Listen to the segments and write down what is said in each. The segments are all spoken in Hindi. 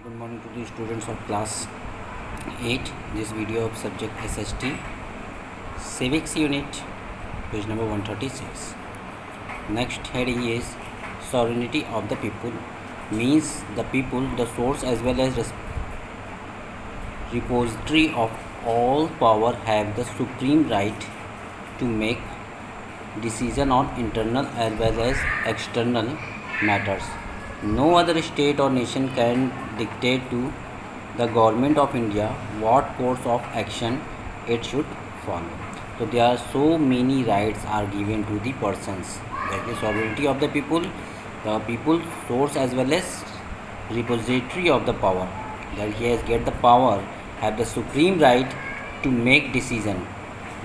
Good morning to the students of class 8. This video of subject SHT Civics Unit, page number 136. Next heading is Sovereignty of the People. Means the people, the source as well as repository of all power, have the supreme right to make decision on internal as well as external matters. No other state or nation can dictate to the government of India what course of action it should follow. So there are so many rights are given to the persons. That is sovereignty of the people source as well as repository of the power. That he has get the power, have the supreme right to make decision.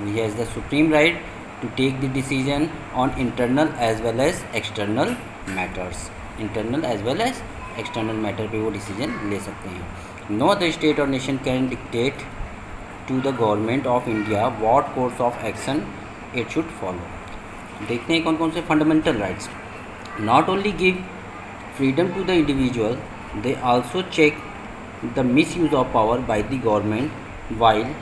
He has the supreme right to take the decision on internal as well as external matters. Internal as well as external matter पे वो डिसीजन ले सकते हैं. नो अदर स्टेट और nation can dictate to the government of India what course of action it should follow. देखते हैं कौन कौन से fundamental rights. Not only give freedom to the individual, they also check the misuse of power by the government while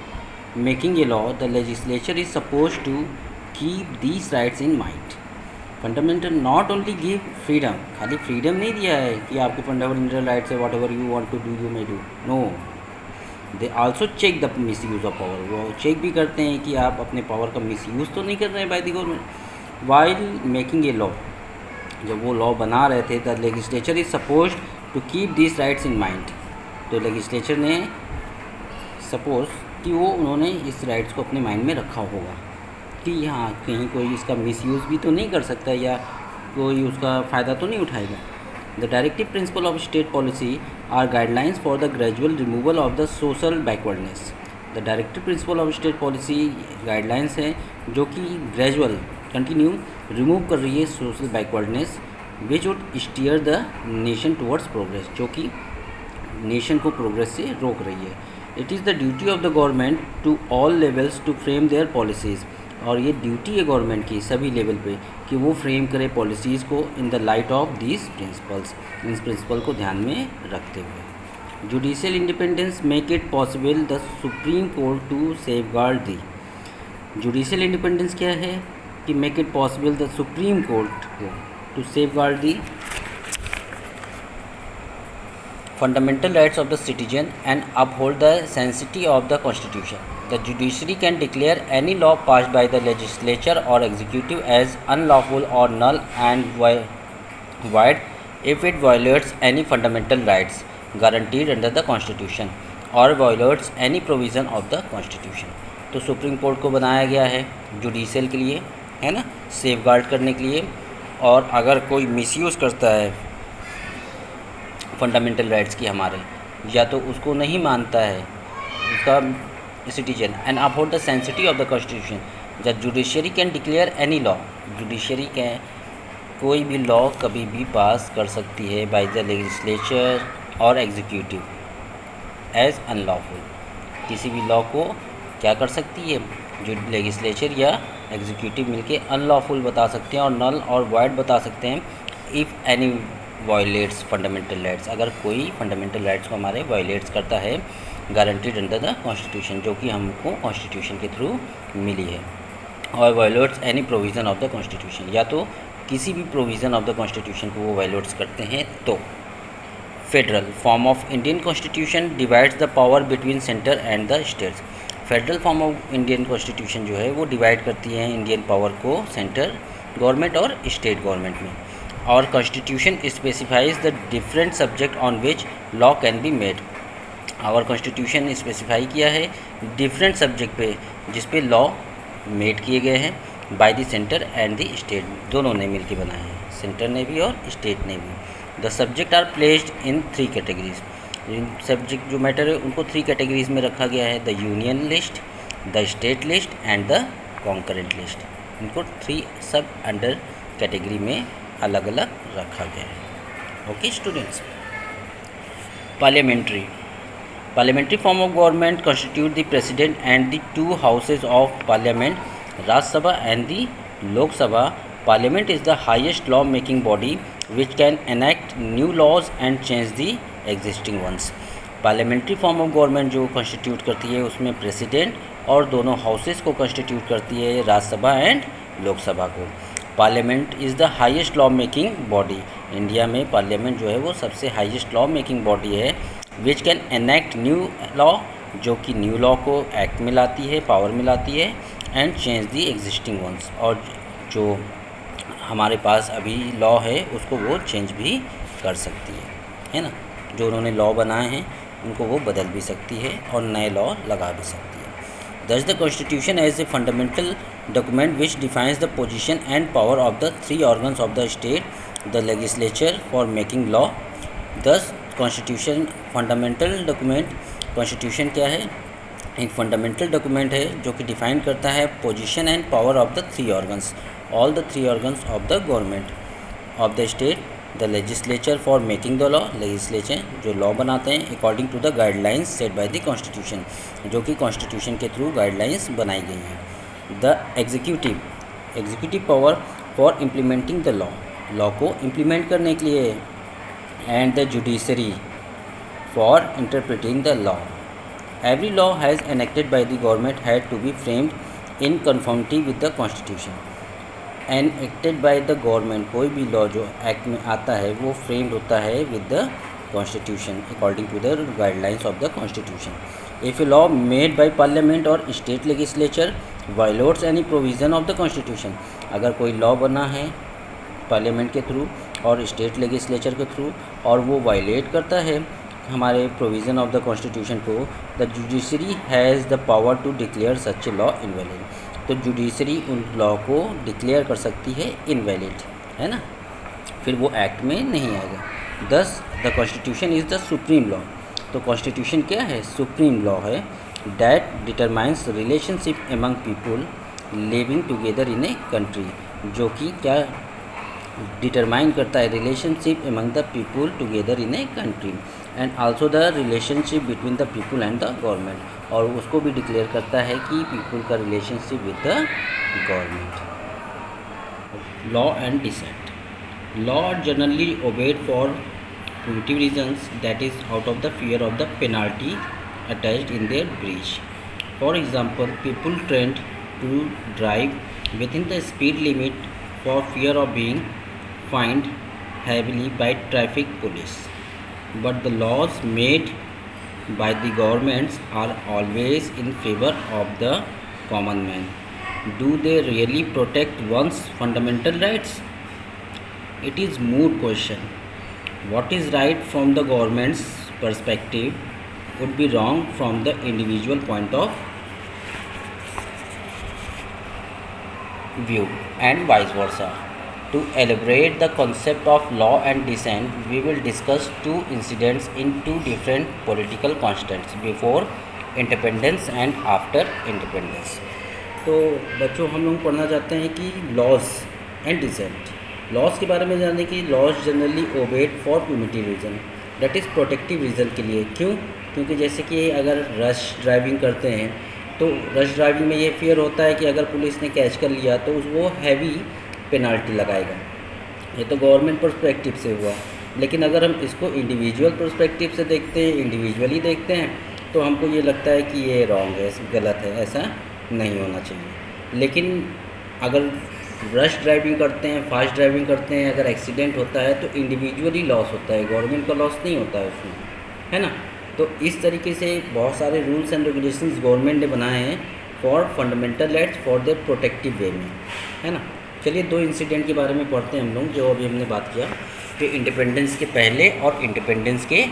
making a law. The legislature is suppose to keep these rights in mind. Fundamental not only give freedom, खाली फ्रीडम नहीं दिया है कि आपके फंडामेंटल राइट्स है whatever you want to do you may do. No, they also check the misuse of power. वो चेक भी करते हैं कि आप अपने पावर का मिस यूज़ तो नहीं कर रहे हैं by the government. While making a law, जब वो लॉ बना रहे थे, the legislature is suppose to keep this rights in mind. तो लेजिस्लेचर ने सपोज कि वो उन्होंने इस राइट्स को अपने माइंड में रखा होगा कि यहाँ कहीं कोई इसका मिसयूज़ भी तो नहीं कर सकता या कोई उसका फ़ायदा तो नहीं उठाएगा. The directive principle of state policy are guidelines for the gradual removal of the social backwardness. The directive principle of state policy guidelines है जो कि ग्रेजुअल कंटिन्यू रिमूव कर रही है social backwardness which would steer the nation towards progress, जो कि नेशन को प्रोग्रेस से रोक रही है. It is the duty of the government to all levels to frame their policies. और ये ड्यूटी है गवर्नमेंट की सभी लेवल पे कि वो फ्रेम करे पॉलिसीज़ को in the light of these principles, इन प्रिंसिपल को ध्यान में रखते हुए. Judicial independence make it possible the supreme court to safeguard the. Judicial independence क्या है कि make it possible the supreme court को to safeguard the fundamental rights of the citizen and uphold the sanctity of the constitution. The judiciary can declare any law passed by the legislature or executive as unlawful or null and void if it violates any fundamental rights guaranteed under the constitution or violates any provision of the constitution. तो सुप्रीम कोर्ट को बनाया गया है जुडिशियल के लिए, है ना, सेफगार्ड करने के लिए. और अगर कोई मिसयूज़ करता है फंडामेंटल राइट्स की हमारे, या तो उसको नहीं मानता है उसका citizen, and uphold the sanctity of the constitution. The judiciary can declare any law. Judiciary can कोई भी लॉ कभी भी पास कर सकती है बाय द लेजिस्लेचर और एग्जीक्यूटिव एज अनलॉफुल. किसी भी लॉ को क्या कर सकती है, जो लेजिस्लेचर या एग्जीक्यूटिव मिलके अनलॉफुल बता सकते हैं और नल और वॉइड बता सकते हैं if any violets fundamental rights. अगर कोई फंडामेंटल राइट्स को हमारे वायलेट्स करता है गारंटीड अंडर द कॉन्स्टिट्यूशन, जो कि हमको कॉन्स्टिट्यूशन के थ्रू मिली है, और violets any provision of the constitution, या तो किसी भी प्रोविज़न ऑफ द कॉन्स्टिट्यूशन को वो वायलेट्स करते हैं. तो federal form of Indian constitution divides the power between centre and the states. Federal form of Indian constitution जो है वो डिवाइड करती है इंडियन पावर को सेंटर गवर्नमेंट और स्टेट गवर्नमेंट में. और constitution specifies the different subject on which law can be made. और कॉन्स्टिट्यूशन स्पेसिफाई किया है डिफरेंट सब्जेक्ट पे जिस पे लॉ मेड किए गए हैं by the centre and the state. दोनों ने मिलकर बनाए हैं, सेंटर ने भी और स्टेट ने भी. The subject are placed in 3 categories. Subject जो मैटर है उनको 3 कैटेगरीज में रखा गया है. The union list, the state list and the concurrent list. इनको 3 सब अंडर कैटेगरी में अलग अलग रखा गया है. Okay students. Parliamentary form of government constitute the president and the 2 houses of parliament, Raj Sabha and the Lok Sabha. Parliament is the highest law making body which can enact new laws and change the existing ones. Parliamentary form of government जो कॉन्स्टिट्यूट करती है उसमें प्रेसिडेंट और दोनों हाउसेस को कॉन्स्टिट्यूट करती है, राज्यसभा एंड लोकसभा को। Parliament is the highest law making body. India में पार्लियामेंट जो है वो सबसे हाईएस्ट लॉ मेकिंग बॉडी है, which can enact new law, जो कि न्यू लॉ को एक्ट में लाती है, पावर में लाती है, and change the existing ones, और जो हमारे पास अभी लॉ है उसको वो चेंज भी कर सकती है ना। जो उन्होंने लॉ बनाए हैं उनको वो बदल भी सकती है और नए लॉ लगा भी सकती है। Thus the Constitution as a fundamental document which defines the position and power of the three organs of the state, the legislature for making law. Thus Constitution fundamental document, Constitution क्या है? एक फंडामेंटल डॉक्यूमेंट है जो कि डिफाइन करता है position and power of the three organs, all the three organs of the government of the state, the legislature for making the law, legislature जो लॉ बनाते हैं according to the guidelines set by the constitution, जो कि कॉन्स्टिट्यूशन के थ्रू गाइडलाइंस बनाई गई हैं। The executive power for implementing the law, law को इम्प्लीमेंट करने के लिए, and the judiciary for interpreting the law. Every law has enacted by the government had to be framed in conformity with the constitution. Enacted by the government, कोई भी लॉ जो एक्ट में आता है वो फ्रेम्ड होता है with the constitution according to the guidelines of the constitution. If a law made by parliament और state legislature violates any provision of the constitution, अगर कोई लॉ बना है पार्लियामेंट के थ्रू और स्टेट लेजिस्लेचर के थ्रू और वो वायलेट करता है हमारे प्रोविज़न ऑफ द कॉन्स्टिट्यूशन को, the judiciary has the power to declare such a law invalid. तो जुडिशरी उन लॉ को डिक्लेयर कर सकती है इनवैलिड, है ना, फिर वो एक्ट में नहीं आएगा। Thus the constitution is the supreme law. तो कॉन्स्टिट्यूशन क्या है? सुप्रीम लॉ है, that determines relationship among people living together in a country, जो कि क्या डिटरमाइन करता है relationship among the people together in a country, and also the relationship between the people and the government, और उसको भी डिक्लेयर करता है कि पीपल का relationship with the government. Law and dissent, law are generally obeyed for primitive reasons, that is out of the fear of the penalty attached in their breach. For example, people trend to drive within the speed limit for fear of being fined heavily by traffic police, but the laws made by the governments are always in favor of the common man. Do they really protect one's fundamental rights? It is moot question. What is right from the government's perspective would be wrong from the individual point of view, and vice versa. To elaborate the concept of law and dissent, we will discuss two incidents in two different political constants before independence and after independence. तो बच्चों हम लोग पढ़ना चाहते हैं कि लॉज एंड डिसेंट। लॉज के बारे में जाने कि laws generally obeyed for primitive reason, that is protective reason के लिए। क्यों? क्योंकि जैसे कि अगर रश ड्राइविंग करते हैं तो रश ड्राइविंग में ये फियर होता है कि अगर पुलिस ने कैच कर लिया तो वो हैवी पेनाल्टी लगाएगा। ये तो गवर्नमेंट पर्सपेक्टिव से हुआ, लेकिन अगर हम इसको इंडिविजुअल पर्सपेक्टिव से देखते हैं, इंडिविजुअली देखते हैं, तो हमको ये लगता है कि ये रॉन्ग है, गलत है, ऐसा नहीं होना चाहिए। लेकिन अगर रश ड्राइविंग करते हैं, फास्ट ड्राइविंग करते हैं, अगर एक्सीडेंट होता है तो इंडिविजुअली लॉस होता है, गवर्नमेंट का लॉस नहीं होता है उसमें, है ना। तो इस तरीके से बहुत सारे रूल्स एंड रेगुलेशंस गवर्नमेंट ने बनाए हैं for fundamental rights for the protective way में, है ना। चलिए दो इंसिडेंट के बारे में पढ़ते हैं हम लोग, जो अभी हमने बात किया कि इंडिपेंडेंस के पहले और इंडिपेंडेंस के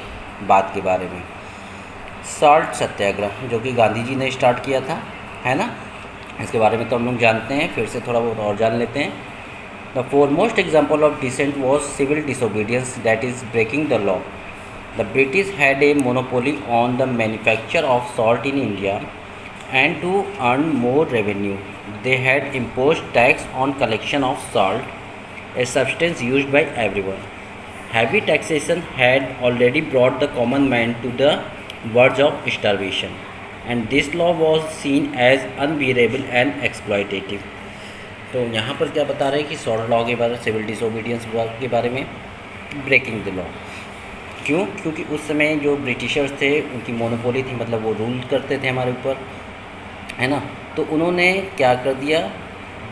बाद के बारे में। साल्ट सत्याग्रह जो कि गांधी जी ने स्टार्ट किया था, है ना, इसके बारे में तो हम लोग जानते हैं, फिर से थोड़ा बहुत और जान लेते हैं। The foremost example of dissent was civil disobedience, that is breaking the law. The British had a monopoly on the manufacture of salt in India, and to earn more revenue they had imposed tax on collection of salt, a substance used by everyone. Heavy taxation had already brought the common man to the verge of starvation, and this law was seen as unbearable and exploitative. तो यहाँ पर क्या बता रहे हैं कि सॉल्ट लॉ के बारे में, सिविल डिसोबीडियंस के बारे में, ब्रेकिंग द लॉ। क्यों? क्योंकि उस समय जो ब्रिटिशर्स थे उनकी मोनोपोली थी, मतलब वो रूल करते थे हमारे ऊपर, है ना। तो उन्होंने क्या कर दिया,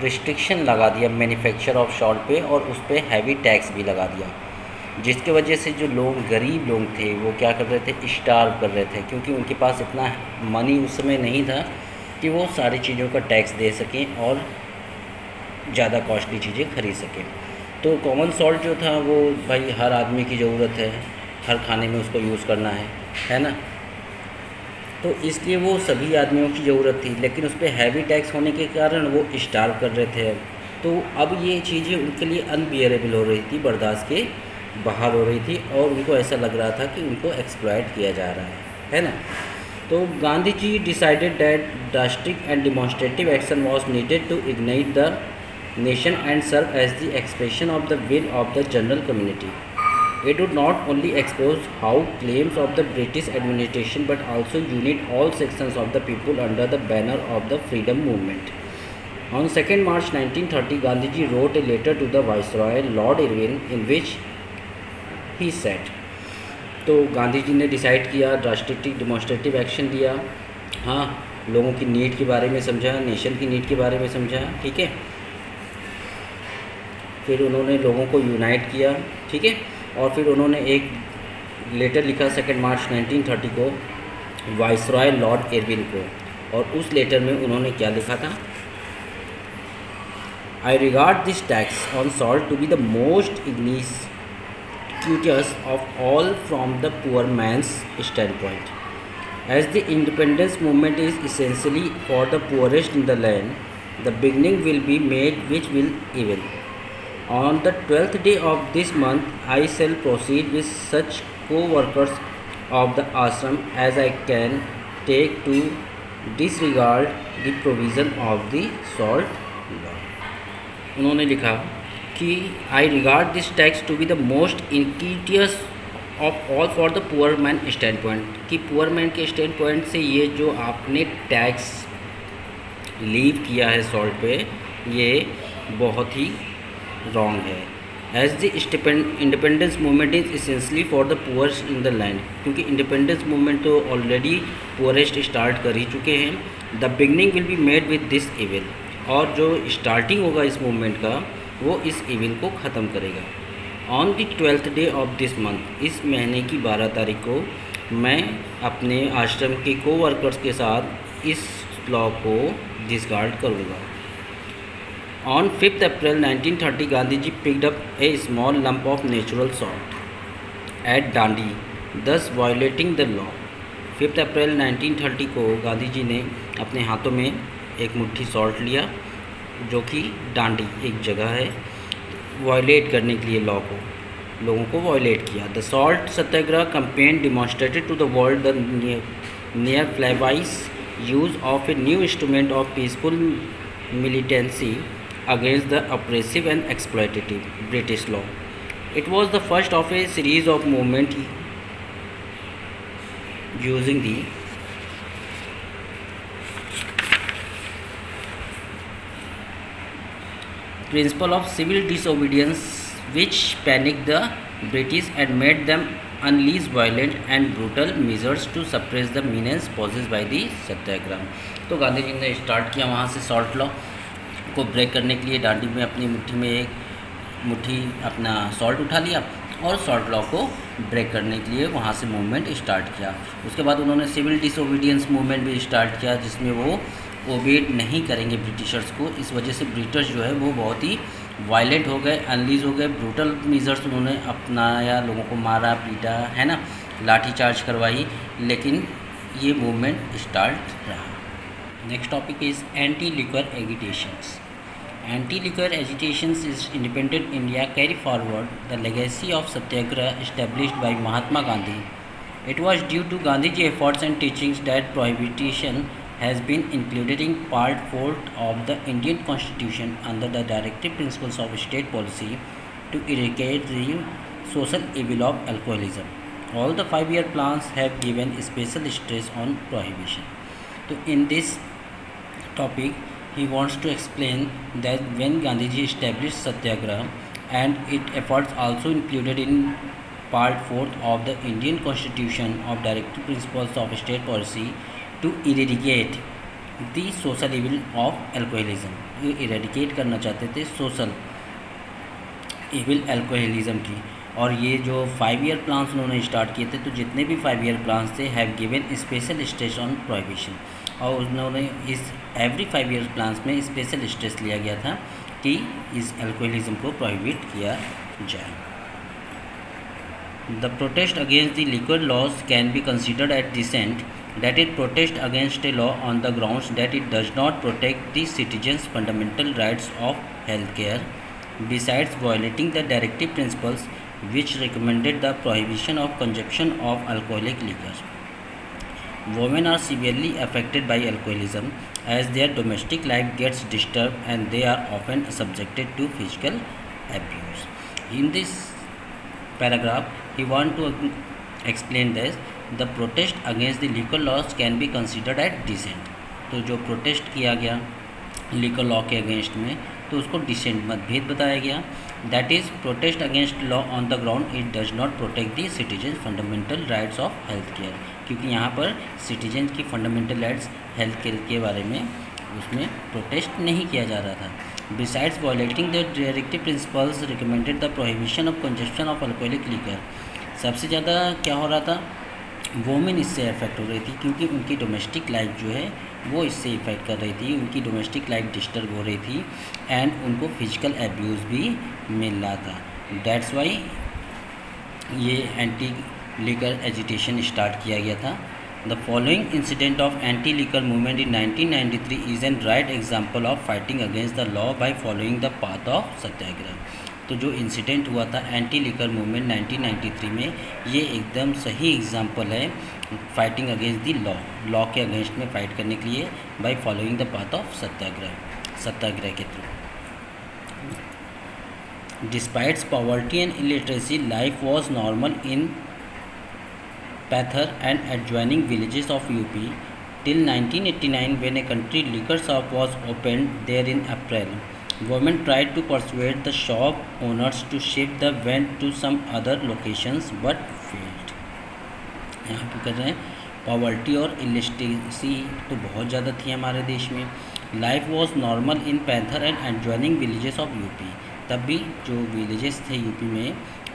रिस्ट्रिक्शन लगा दिया मैन्युफैक्चर ऑफ सॉल्ट पे, और उस पर हैवी टैक्स भी लगा दिया, जिसके वजह से जो लोग गरीब लोग थे वो क्या कर रहे थे, स्टार्व कर रहे थे, क्योंकि उनके पास इतना मनी उस समय नहीं था कि वो सारी चीज़ों का टैक्स दे सकें और ज़्यादा कॉस्टली चीज़ें खरीद सकें। तो कॉमन सॉल्ट जो था वो भाई हर आदमी की ज़रूरत है, हर खाने में उसको यूज़ करना है ना। तो इसलिए वो सभी आदमियों की ज़रूरत थी, लेकिन उस पर हैवी टैक्स होने के कारण वो स्टार्व कर रहे थे। तो अब ये चीज़ें उनके लिए अनबियरेबल हो रही थी, बर्दाश्त के बाहर हो रही थी, और उनको ऐसा लग रहा था कि उनको एक्सप्लॉइट किया जा रहा है ना। तो Gandhi ji decided that drastic and demonstrative action was needed to ignite the nation and serve as the expression of the will of the general community. It would not only expose how claims of the British administration but also unite all sections of the people under the banner of the freedom movement. On 2nd March 1930, Gandhiji wrote a letter to the Viceroy Lord Irwin in which he said, तो गांधी जी ने डिसाइड किया, ड्रास्टिक डिमॉन्स्ट्रेटिव एक्शन लिया, हाँ, लोगों की नीड के बारे में समझा, नेशन की नीड के बारे में समझा, ठीक है। फिर उन्होंने लोगों को यूनाइट किया, ठीक है, और फिर उन्होंने एक लेटर लिखा 2 मार्च 1930 को वाइसरॉय लॉर्ड इरविन को, और उस लेटर में उन्होंने क्या लिखा था, I regard this tax on salt to be the most iniquitous of all from the poor man's standpoint, as the independence movement is essentially for the poorest in the land, the beginning will be made which will even. On the 12th day of this month, I shall proceed with such co-workers of the ashram as I can take to disregard the provision of the salt law. उन्होंने लिखा कि I regard this tax to be the most insidious of all for the poor man standpoint, कि poor man के standpoint से ये जो आपने टैक्स लीव किया है सॉल्ट पे, ये बहुत ही रॉन्ग है. As the independence movement is essentially for the poors in the land, क्योंकि इंडिपेंडेंस मूवमेंट तो ऑलरेडी पुअरेस्ट स्टार्ट कर ही चुके हैं. The beginning will be made with this evil, और जो स्टार्टिंग होगा इस मूवमेंट का वो इस इविल को ख़त्म करेगा. On the 12th day of this month, इस महीने की 12 तारीख को मैं अपने आश्रम के को वर्कर्स के साथ इस लॉ को डिसकार्ड करूँगा. On 5th April 1930, Gandhiji picked up a small lump of natural salt at Dandi, thus violating the law. 5 अप्रैल 1930 को गांधी जी ने अपने हाथों में एक मुट्ठी सॉल्ट लिया, जो कि डांडी एक जगह है, वायलेट करने के लिए लॉ को, लोगों को वायलेट किया. The salt satyagraha campaign demonstrated to the world the near flawless use of a new instrument of peaceful militancy against the oppressive and exploitative British law. It was the first of a series of movements using the principle of civil disobedience, which panicked the British and made them unleash violent and brutal measures to suppress the menace posed by the सत्याग्रह. तो गांधी जी ने स्टार्ट किया वहाँ से सॉल्ट लॉ को ब्रेक करने के लिए. डांडी में अपनी मुट्ठी में एक मुट्ठी अपना सॉल्ट उठा लिया और सॉल्ट लॉ को ब्रेक करने के लिए वहाँ से मूवमेंट स्टार्ट किया. उसके बाद उन्होंने सिविल डिसोबीडियंस मूवमेंट भी स्टार्ट किया, जिसमें वो ओबेड नहीं करेंगे ब्रिटिशर्स को. इस वजह से ब्रिटिश जो है वो बहुत ही वायलेंट हो गए, अनलीज हो गए, ब्रूटल मेजर्स उन्होंने अपनाया, लोगों को मारा पीटा, है ना, लाठी चार्ज करवाई, लेकिन ये मूवमेंट स्टार्ट रहा. Next topic is anti liquor agitations. Anti-liquor agitations in independent India carry forward the legacy of Satyagraha established by Mahatma Gandhi. It was due to Gandhiji's efforts and teachings that prohibition has been included in Part 4 of the Indian Constitution under the directive principles of state policy to eradicate the social evil of alcoholism. All the 5-year plans have given special stress on prohibition. So in this topic, he wants to explain that when Gandhiji established Satyagraha and its efforts also included in Part 4 of the Indian Constitution of Directive Principles of State Policy to eradicate the social evil of alcoholism. ये eradicate करना चाहते थे social evil alcoholism की, और ये जो 5 ईयर प्लान्स उन्होंने स्टार्ट किए थे, तो जितने भी 5 ईयर प्लान्स थे have given special stress on prohibition, और उन्होंने इस एवरी 5 ईयर प्लान्स में स्पेशल स्ट्रेस लिया गया था कि इस अल्कोहलिज्म को प्रोहिबिट किया जाए. The protest against the liquor laws can be considered as dissent, that is, protest against a law on the grounds that it does not protect the citizens' fundamental rights of healthcare, besides violating the directive principles which recommended the prohibition of consumption of alcoholic liquors. Women are severely affected by alcoholism as their domestic life gets disturbed and they are often subjected to physical abuse. In this paragraph, he want to explain this. The protest against the liquor laws can be considered as dissent. तो जो प्रोटेस्ट किया गया लिकर लॉ के अगेंस्ट में, तो उसको डिसेंट मतभेद बताया गया. That is protest against law on the ground it does not protect the citizen fundamental rights of health care, क्योंकि यहाँ पर सिटीजन की फंडामेंटल राइट्स हेल्थ केयर के बारे में उसमें प्रोटेस्ट नहीं किया जा रहा था. Besides violating the directive principles recommended the prohibition of consumption of alcoholic liquor. सबसे ज़्यादा क्या हो रहा था, वोमेन इससे अफेक्ट हो रही थी, क्योंकि उनकी डोमेस्टिक लाइफ जो है वो इससे इफेक्ट कर रही थी, उनकी डोमेस्टिक लाइफ डिस्टर्ब हो रही थी एंड उनको फिजिकल एब्यूज़ भी मिल रहा था. दैट्स वाई ये एंटी लिकर एजिटेशन स्टार्ट किया गया था. The following incident of anti-liquor movement in 1993 is a right example of fighting against the law by following the path of सत्याग्रह. तो जो इंसिडेंट हुआ था एंटी लिकर मूवमेंट 1993 में, ये एकदम सही एग्जाम्पल है फाइटिंग अगेंस्ट द लॉ के अगेंस्ट में फाइट करने के लिए by following the path of satyagraha के through. Despite poverty and illiteracy life was normal in Pathar and adjoining villages of UP till 1989 when a country liquor shop was opened there in April. Women tried to persuade the shop owners to shift the vent to some other locations but failed. यहाँ पे कर रहे हैं पॉवर्टी और इलिटरेसी तो बहुत ज़्यादा थी हमारे देश में. लाइफ वॉज नॉर्मल इन पैथर and adjoining villages of UP. तब भी जो विलेजेस थे यूपी में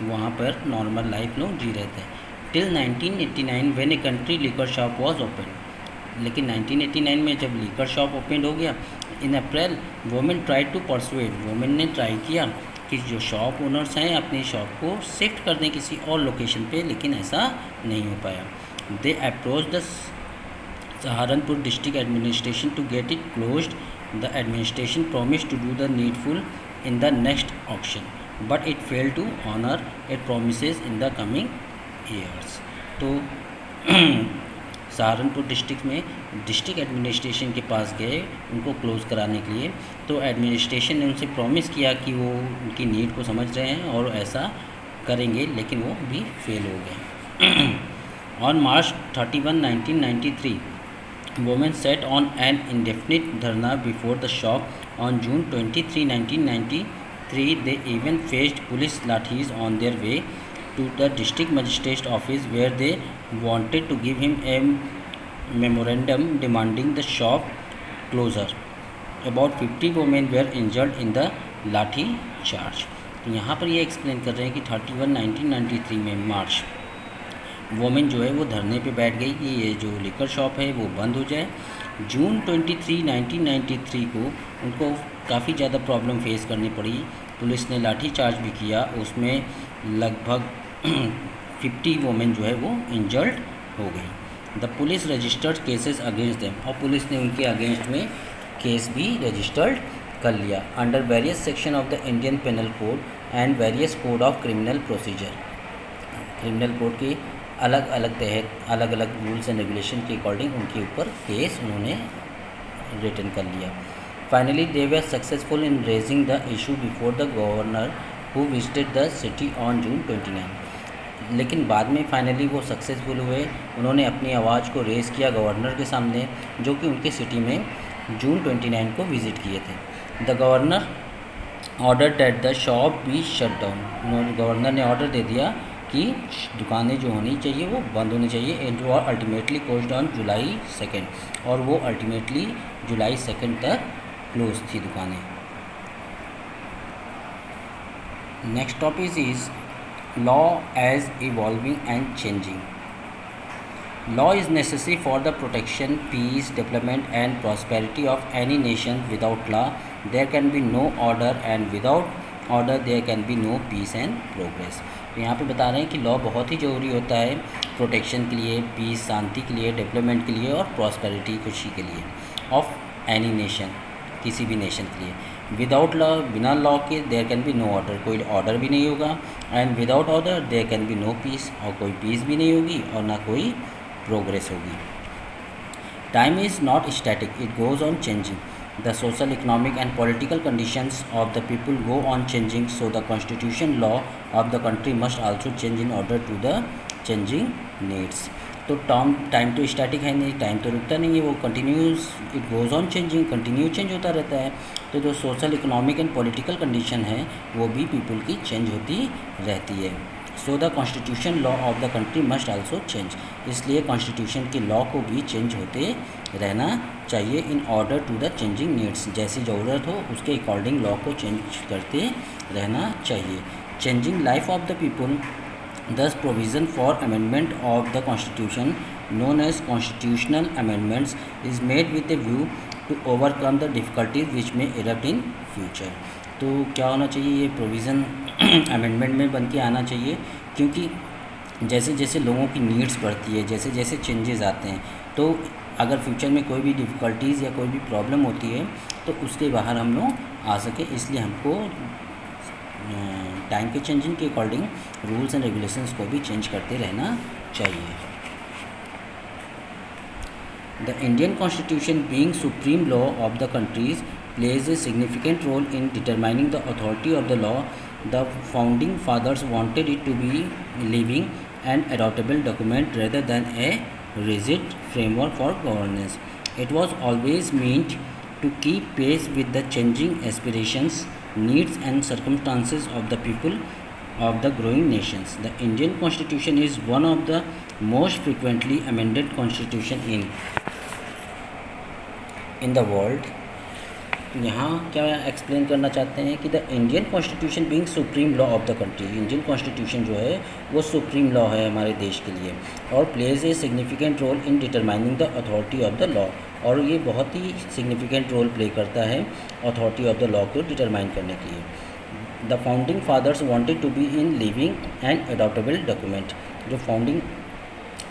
वहाँ पर नॉर्मल लाइफ लोग जी रहे थे. Till 1989 when a country liquor shop was open. लेकिन 1989 में जब लिकर शॉप ओपन हो गया in April, women try to persuade, women ने ट्राई किया कि जो शॉप ओनर्स हैं अपनी शॉप को शिफ्ट कर दें किसी और लोकेशन पे, लेकिन ऐसा नहीं हो पाया. They approach the Saharanpur district administration to get it closed. The administration promise to do the needful in the next auction but it fail to honour it promises in the coming years. तो सहारनपुर डिस्ट्रिक्ट में डिस्ट्रिक्ट एडमिनिस्ट्रेशन के पास गए उनको क्लोज़ कराने के लिए, तो एडमिनिस्ट्रेशन ने उनसे प्रॉमिस किया कि वो उनकी नीड को समझ रहे हैं और ऐसा करेंगे, लेकिन वो भी फेल हो गए. On March 31, 1993 women set on an indefinite dharna before the shop. On June 23, 1993 they even faced police lathis on their way to the district magistrate office where they wanted to give him a memorandum demanding the shop closure. About 50 women were injured in the लाठी चार्ज. तो यहाँ पर ये एक्सप्लेन कर रहे हैं कि 31, 1993 में मार्च वोमेन जो है वो धरने पे बैठ गई कि ये जो लिकर शॉप है वो बंद हो जाए. जून 23, 1993 को उनको काफ़ी ज़्यादा प्रॉब्लम फेस करनी पड़ी. पुलिस ने लाठी चार्ज भी किया, उसमें लगभग 50 वोमेन जो है वो इंजर्ड हो गई. The police registered cases against them, और पुलिस ने उनके अगेंस्ट में केस भी रजिस्टर्ड कर लिया under various section of the Indian penal code and various code of criminal procedure. Criminal code के अलग अलग तहत अलग अलग रूल्स एंड रेगुलेशन के अकॉर्डिंग उनके ऊपर केस उन्होंने रिटर्न कर लिया. Finally they were successful in raising the issue before the governor who visited the city on June 29. लेकिन बाद में फाइनली वो सक्सेसफुल हुए, उन्होंने अपनी आवाज़ को रेज़ किया गवर्नर के सामने, जो कि उनके सिटी में जून 29 को विज़िट किए थे. The governor order that the shop be shut down. Governor ने ऑर्डर दे दिया कि दुकानें जो होनी चाहिए वो बंद होनी चाहिए, एंड वो अल्टीमेटली क्लोज्ड ऑन जुलाई 2, और वो अल्टीमेटली जुलाई 2 तक क्लोज थी दुकानें। Next topic is law as evolving and changing. Law is necessary for the protection, peace, development and prosperity of any nation. Without law, there can be no order, and without order, there can be no peace and progress. तो यहाँ पे बता रहे हैं कि लॉ बहुत ही ज़रूरी होता है प्रोटेक्शन के लिए, पीस शांति के लिए, डेवलपमेंट के लिए और प्रॉस्पेरिटी खुशी के लिए ऑफ एनी नेशन, किसी भी नेशन के लिए। विदाउट लॉ, बिना लॉ के there can be no order, कोई ऑर्डर भी नहीं होगा, and without order there can be no peace, और कोई पीस भी नहीं होगी और ना कोई प्रोग्रेस होगी। Time is not static, it goes on changing. The social, economic and political conditions of the people go on changing, so the constitution law of the country must also change in order to the changing needs. तो टाइम तो स्टैटिक है नहीं, टाइम तो रुकता नहीं है, वो continuous, it goes on changing, continue change होता रहता है। तो जो social, economic and political condition है वो भी पीपल की चेंज होती रहती है। So the constitution law of the country must also change, इसलिए कॉन्स्टिट्यूशन के लॉ को भी चेंज होते रहना चाहिए in order to the changing needs, जैसी ज़रूरत हो उसके अकॉर्डिंग लॉ को चेंज करते रहना चाहिए। Changing life of the people, thus provision for amendment of the constitution known as constitutional amendments is made with a view to overcome the difficulties which may erupt in future। तो क्या होना चाहिए, ये प्रोविज़न अमेंडमेंट में बन के आना चाहिए, क्योंकि जैसे जैसे लोगों की नीड्स बढ़ती है, जैसे जैसे चेंजेस आते हैं, तो अगर फ्यूचर में कोई भी डिफ़िकल्टीज़ या कोई भी प्रॉब्लम होती है तो उसके बाहर हम लोग आ सकें, इसलिए हमको टाइम के चेंजिंग के अकॉर्डिंग रूल्स एंड रेगुलेशंस को भी चेंज करते रहना चाहिए। The Indian constitution being supreme law of the countries plays a significant role in determining the authority of the law. The founding fathers wanted it to be living and adoptable document rather than a rigid framework for governance. It was always meant to keep pace with the changing aspirations, needs and circumstances of the people of the growing nations. The Indian Constitution is one of the most frequently amended constitution in the world. यहाँ क्या एक्सप्लेन करना चाहते हैं कि the Indian constitution being supreme law of the country, Indian constitution जो है वो सुप्रीम लॉ है हमारे देश के लिए, और plays a significant role in determining the authority of the law, और ये बहुत ही सिग्निफिकेंट रोल प्ले करता है अथॉरिटी ऑफ द लॉ को डिटरमाइन करने के लिए। The founding fathers wanted to be in living and adaptable document, जो फाउंडिंग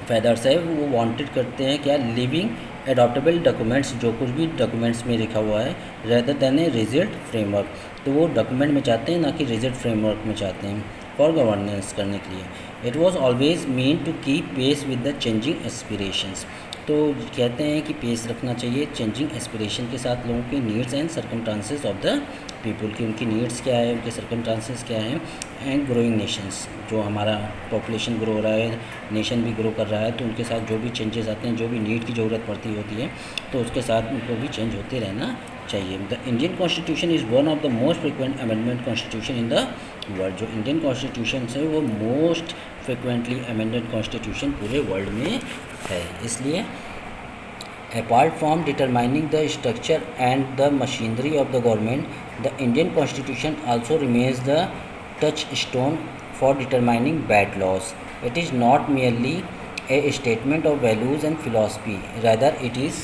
फादर्स है वो वांटेड करते हैं क्या, लिविंग एडॉप्टेबल डॉक्यूमेंट्स, जो कुछ भी डॉक्यूमेंट्स में लिखा हुआ है, rather than a rigid framework, तो वो डॉक्यूमेंट में चाहते हैं ना कि रिजिड फ्रेमवर्क में चाहते हैं फॉर गवर्नेंस करने के लिए। It was always mean to keep pace with the changing aspirations, तो कहते हैं कि पेस रखना चाहिए चेंजिंग एस्पिरेशन के साथ, लोगों के needs and circumstances of the people की, उनकी नीड्स क्या है, उनके सर्कमस्टांसेस क्या हैं, एंड ग्रोइंग नेशंस, जो हमारा पॉपुलेशन ग्रो हो रहा है, नेशन भी ग्रो कर रहा है, तो उनके साथ जो भी चेंजेस आते हैं, जो भी नीड की ज़रूरत पड़ती होती है, तो उसके साथ उनको भी चेंज होते रहना चाहिए। The Indian constitution is one of the most frequent amendment constitution in the world, जो इंडियन कॉन्स्टिट्यूशन है वो मोस्ट फ्रिक्वेंटली अमेंडेड कॉन्स्टिट्यूशन पूरे वर्ल्ड में है। इसलिए apart from determining the structure and the machinery of the government, the Indian Constitution also remains the touchstone for determining bad laws. It is not merely a statement of values and philosophy, rather it is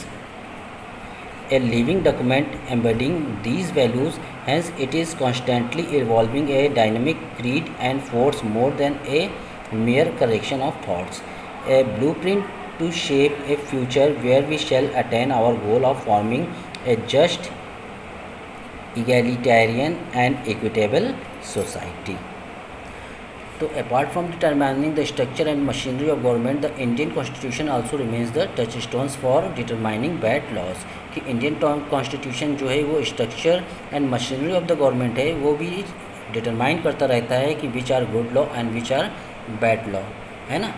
a living document embodying these values. Hence it is constantly evolving, a dynamic creed and force more than a mere collection of thoughts, a blueprint to shape a future where we shall attain our goal of forming a just, egalitarian and equitable society. So apart from determining the structure and machinery of government, the Indian Constitution also remains the touchstones for determining bad laws. कि इंडियन कॉन्स्टिट्यूशन जो है वो structure and machinery of the government है, वो भी डिटरमाइन करता रहता है कि which are good law and which are bad law, है ना।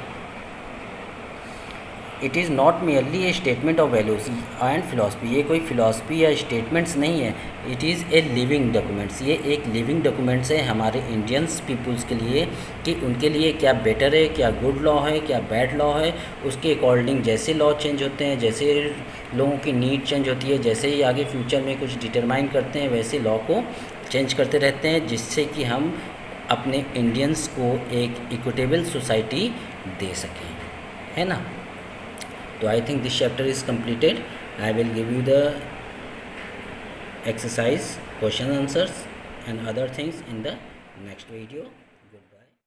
It is not merely a statement of values and philosophy, ये कोई फिलोसफी या स्टेटमेंट्स नहीं है, it is a living documents, ये एक लिविंग डॉक्यूमेंट्स है हमारे इंडियंस पीपुल्स के लिए कि उनके लिए क्या बेटर है, क्या गुड लॉ है, क्या बैड लॉ है, उसके अकॉर्डिंग जैसे लॉ चेंज होते हैं, जैसे लोगों की नीड चेंज होती है, जैसे ही आगे फ्यूचर में कुछ डिटरमाइन करते हैं वैसे लॉ को चेंज करते रहते हैं, जिससे कि हम अपने इंडियंस को एक इक्विटेबल सोसाइटी दे सकें, है ना। तो I think this chapter is completed. I will give you the exercise, question answers and other things in the next video.